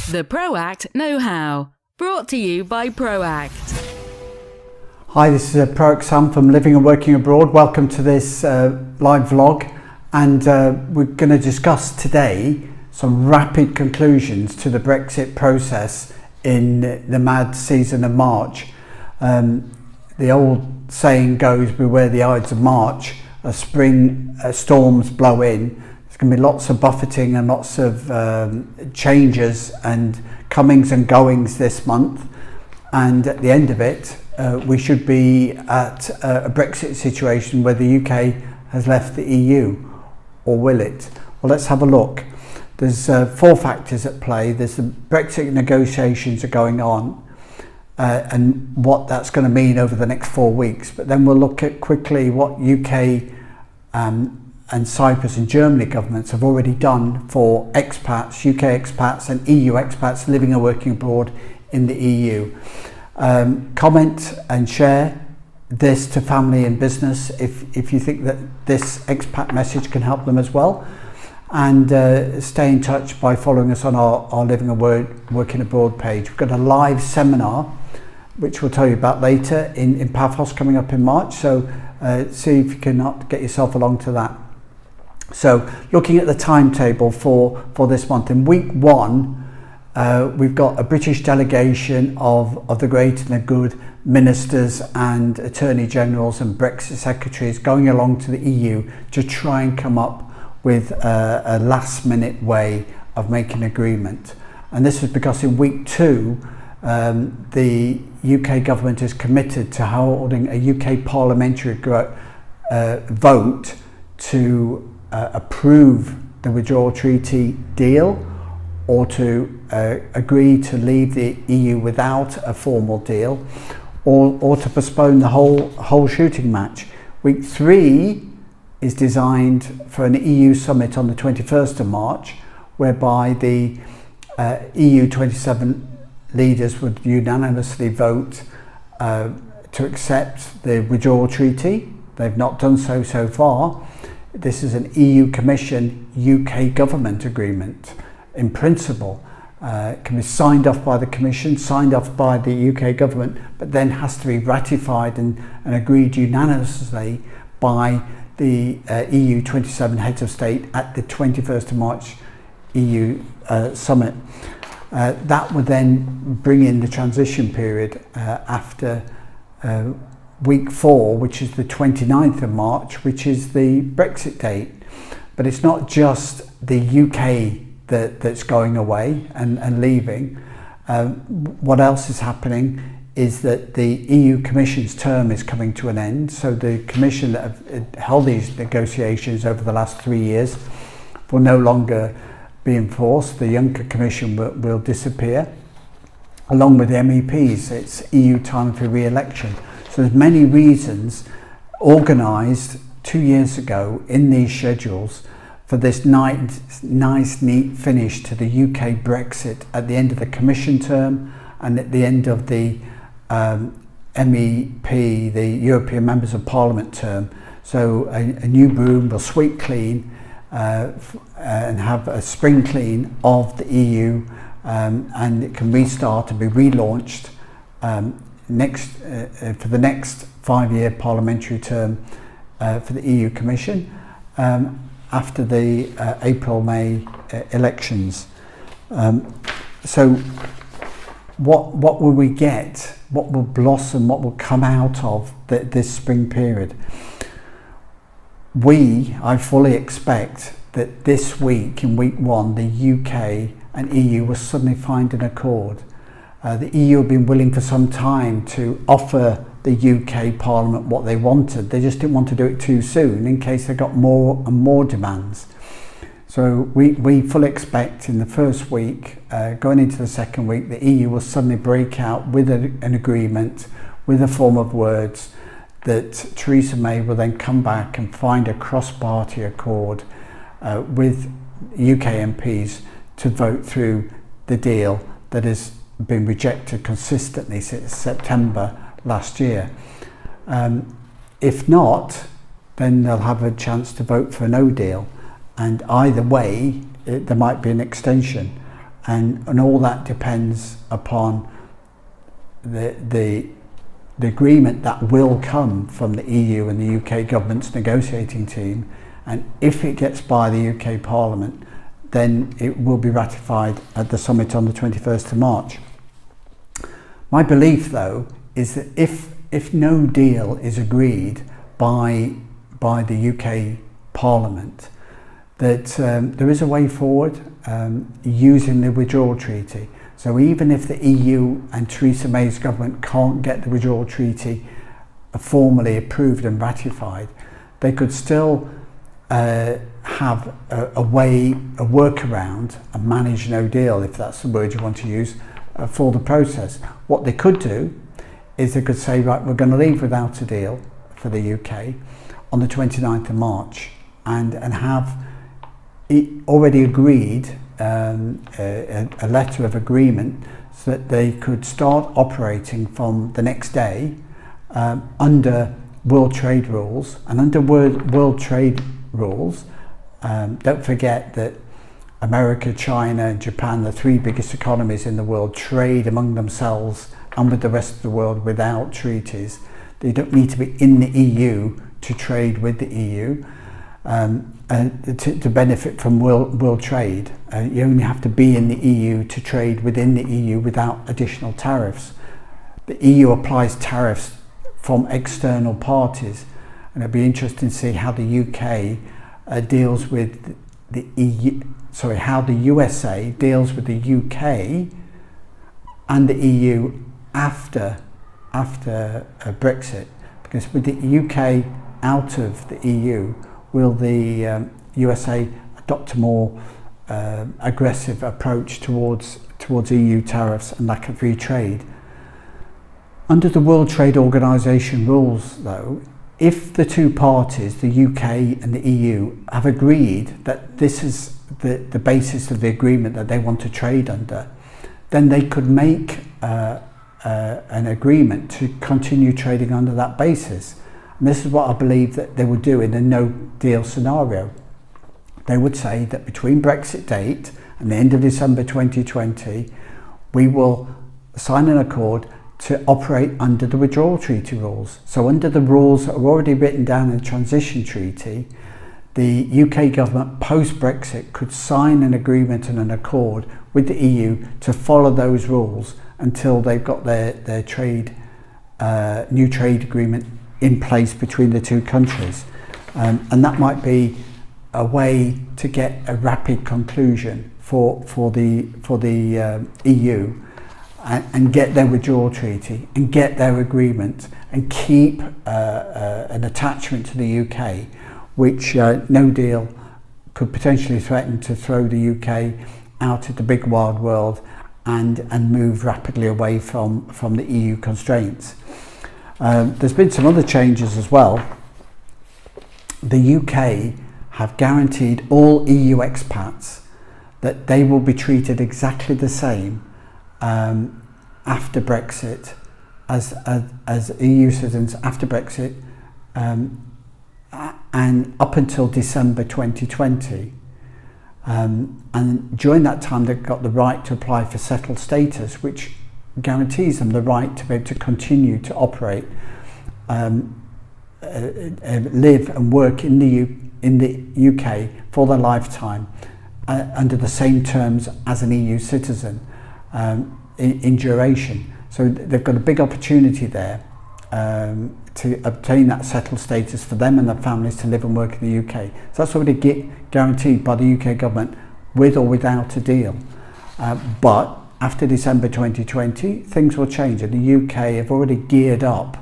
The ProACT Know-How, brought to you by ProACT. Hi, this is ProACT Sam from Living and Working Abroad. Welcome to this live vlog, and we're going to discuss today some rapid conclusions to the Brexit process in the mad season of March. The old saying goes, beware the ides of March. As spring storms blow in, there's going to be lots of buffeting and lots of changes and comings and goings this month. And at the end of it, we should be at a Brexit situation where the UK has left the EU, or will it? Well, let's have a look. There's 4 factors at play. There's the Brexit negotiations are going on, and what that's going to mean over the next 4 weeks. But then we'll look at quickly what UK and Cyprus and Germany governments have already done for expats, UK expats and EU expats living and working abroad in the EU. Comment and share this to family and business if you think that this expat message can help them as well. And stay in touch by following us on our Living and Working Abroad page. We've got a live seminar which we'll tell you about later in Paphos coming up in March, so see if you can get yourself along to that. So looking at the timetable for this month, in week 1 we've got a British delegation of the great and the good ministers and attorney generals and Brexit secretaries going along to the EU to try and come up with a last minute way of making agreement. And this is because in week 2 the UK government is committed to holding a UK parliamentary vote to approve the withdrawal treaty deal, or to agree to leave the EU without a formal deal, or to postpone the whole shooting match. Week 3 is designed for an EU summit on the 21st of March, whereby the EU 27 leaders would unanimously vote to accept the withdrawal treaty. They've not done so far. This is an EU Commission UK government agreement. In principle, it can be signed off by the Commission, signed off by the UK government, but then has to be ratified and agreed unanimously by the EU 27 heads of state at the 21st of March EU summit. That would then bring in the transition period after week 4, which is the 29th of March, which is the Brexit date. But it's not just the UK that's going away and leaving. What else is happening is that the EU Commission's term is coming to an end. So the Commission that have held these negotiations over the last 3 years will no longer be enforced. The Juncker Commission will disappear, along with the MEPs. It's EU time for re-election. So there's many reasons organised 2 years ago in these schedules for this nice, neat finish to the UK Brexit at the end of the Commission term and at the end of the MEP, the European Members of Parliament term. So a new broom will sweep clean and have a spring clean of the EU, and it can restart and be relaunched for the next 5-year parliamentary term for the EU Commission. After the April-May elections. So what will we get? What will blossom? What will come out of this spring period? I fully expect that this week, in week 1, the UK and EU will suddenly find an accord. The EU have been willing for some time to offer the UK Parliament what they wanted. They just didn't want to do it too soon in case they got more and more demands. So we fully expect in the first week, going into the second week, the EU will suddenly break out with an agreement, with a form of words, that Theresa May will then come back and find a cross-party accord with UK MPs to vote through the deal that has been rejected consistently since September last year. If not, then they'll have a chance to vote for a no deal, and either way there might be an extension. and all that depends upon the agreement that will come from the EU and the UK government's negotiating team, and if it gets by the UK Parliament, then it will be ratified at the summit on the 21st of March. My belief, though, is that if no deal is agreed by the UK Parliament, that there is a way forward using the withdrawal treaty. So even if the EU and Theresa May's government can't get the withdrawal treaty formally approved and ratified, they could still have a workaround, a manage no deal, if that's the word you want to use, for the process. What they could do is they could say, right, we're going to leave without a deal for the UK on the 29th of March and have already agreed a letter of agreement so that they could start operating from the next day under world trade rules. And under world trade rules, don't forget that America, China and Japan, the three biggest economies in the world, trade among themselves and with the rest of the world without treaties. They don't need to be in the EU to trade with the EU to benefit from world trade. You only have to be in the EU to trade within the EU without additional tariffs. The EU applies tariffs from external parties, and it'd be interesting to see how the UK deals with the EU. Sorry, how the USA deals with the UK and the EU after Brexit, because with the UK out of the EU, will the USA adopt a more aggressive approach towards EU tariffs and lack of free trade? Under the World Trade Organization rules, though, if the two parties, the UK and the EU, have agreed that this is the basis of the agreement that they want to trade under, then they could make an agreement to continue trading under that basis. And this is what I believe that they would do in a no deal scenario. They would say that between Brexit date and the end of December 2020, we will sign an accord to operate under the withdrawal treaty rules. So under the rules that are already written down in the transition treaty, the UK government post-Brexit could sign an agreement and an accord with the EU to follow those rules until they've got their trade new trade agreement in place between the two countries. And that might be a way to get a rapid conclusion for the EU and get their withdrawal treaty and get their agreement and keep an attachment to the UK, which no deal could potentially threaten to throw the UK out of the big wide world and move rapidly away from the EU constraints. There's been some other changes as well. The UK have guaranteed all EU expats that they will be treated exactly the same after Brexit as EU citizens after Brexit and up until December 2020. And during that time they've got the right to apply for settled status, which guarantees them the right to be able to continue to operate, live and work in the UK for their lifetime under the same terms as an EU citizen in duration. So they've got a big opportunity there to obtain that settled status for them and their families to live and work in the UK. So that's already guaranteed by the UK government with or without a deal. But after December 2020, things will change, and the UK have already geared up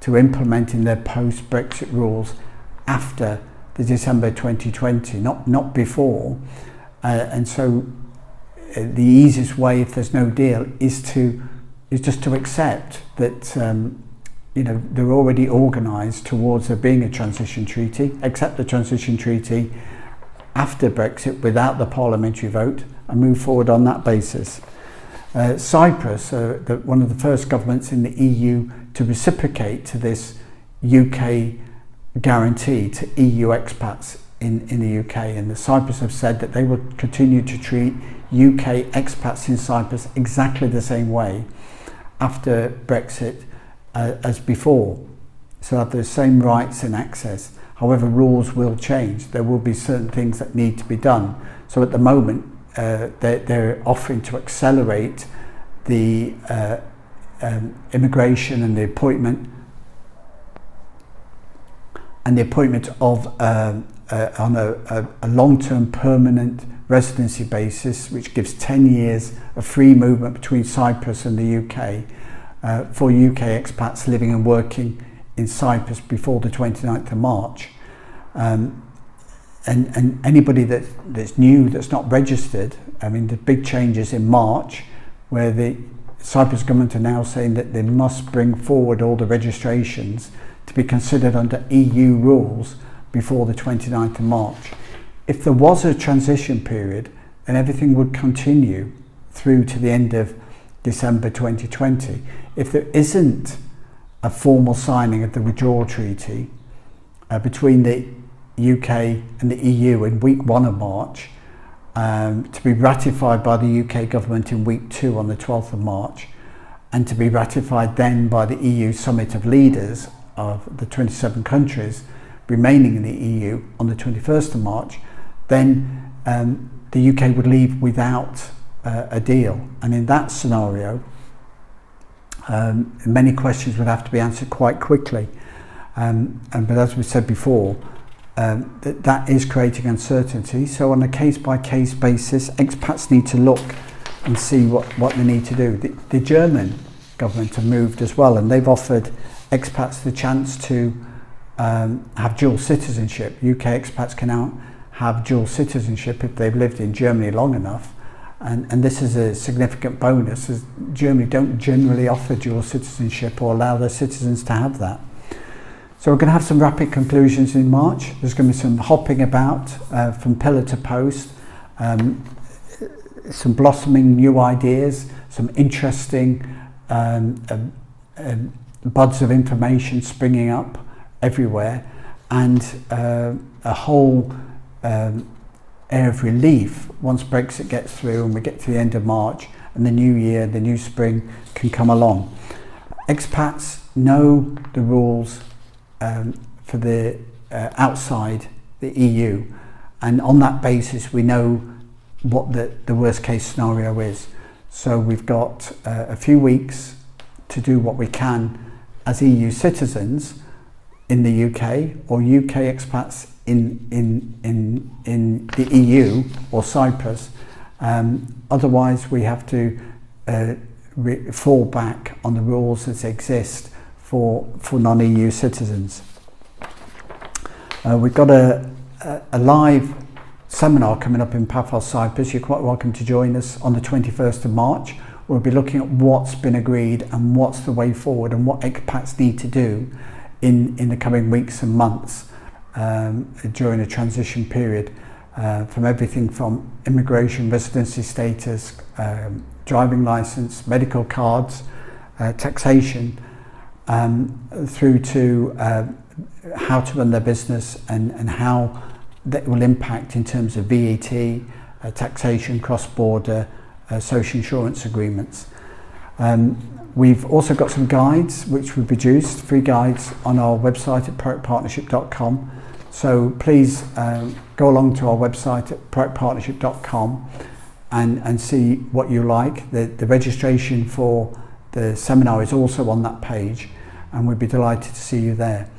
to implementing their post-Brexit rules after the December 2020, not before. And so the easiest way, if there's no deal, is just to accept that they're already organised towards there being a transition treaty, accept the transition treaty after Brexit without the parliamentary vote, and move forward on that basis. Cyprus, one of the first governments in the EU to reciprocate to this UK guarantee to EU expats, in the UK, and the Cyprus have said that they will continue to treat UK expats in Cyprus exactly the same way after Brexit as before. So have the same rights and access. However, rules will change. There will be certain things that need to be done. So at the moment, they're offering to accelerate the immigration and the appointment of on a long-term permanent residency basis, which gives 10 years of free movement between Cyprus and the UK for UK expats living and working in Cyprus before the 29th of March. And anybody that's new, that's not registered, I mean, the big changes in March, where the Cyprus government are now saying that they must bring forward all the registrations to be considered under EU rules before the 29th of March. If there was a transition period, then everything would continue through to the end of December 2020. If there isn't a formal signing of the withdrawal treaty between the UK and the EU in week 1 of March, to be ratified by the UK government in week 2 on the 12th of March, and to be ratified then by the EU Summit of Leaders of the 27 countries remaining in the EU on the 21st of March, then the UK would leave without a deal. And in that scenario, many questions would have to be answered quite quickly. But as we said before, that is creating uncertainty. So on a case-by-case basis, expats need to look and see what they need to do. The German government have moved as well, and they've offered expats the chance to have dual citizenship. UK expats can now have dual citizenship if they've lived in Germany long enough, and this is a significant bonus, as Germany don't generally offer dual citizenship or allow their citizens to have that. So we're going to have some rapid conclusions in March. There's going to be some hopping about from pillar to post, some blossoming new ideas, some interesting buds of information springing up everywhere, and a whole air of relief once Brexit gets through and we get to the end of March and the new year, the new spring can come along. Expats know the rules for the outside the EU, and on that basis we know what the worst case scenario is. So we've got a few weeks to do what we can as EU citizens in the UK, or UK expats in the EU or Cyprus. Otherwise we have to fall back on the rules that exist for non-EU citizens. We've got a live seminar coming up in Paphos, Cyprus. You're quite welcome to join us on the 21st of March. We'll be looking at what's been agreed and what's the way forward and what expats need to do in the coming weeks and months during a transition period, from everything from immigration, residency status, driving license, medical cards, taxation, through to how to run their business and how that will impact in terms of VAT, taxation, cross-border, social insurance agreements. We've also got some guides which we produced, free guides on our website at proactpartnership.com. So please go along to our website at proactpartnership.com and see what you like. The registration for the seminar is also on that page, and we'd be delighted to see you there.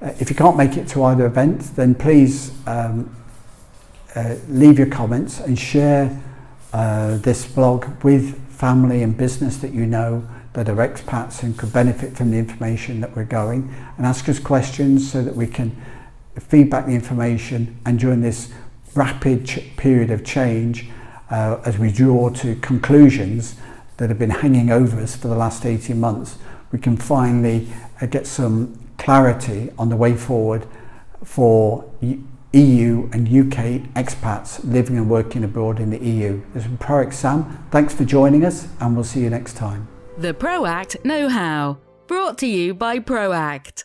If you can't make it to either event, then please leave your comments and share this blog with family and business that you know that are expats and could benefit from the information that we're going, and ask us questions so that we can feedback the information. And during this rapid period of change, as we draw to conclusions that have been hanging over us for the last 18 months, we can finally get some clarity on the way forward for EU and UK expats living and working abroad in the EU. This is ProACT Sam. Thanks for joining us, and we'll see you next time. The ProACT Know-How, brought to you by ProACT.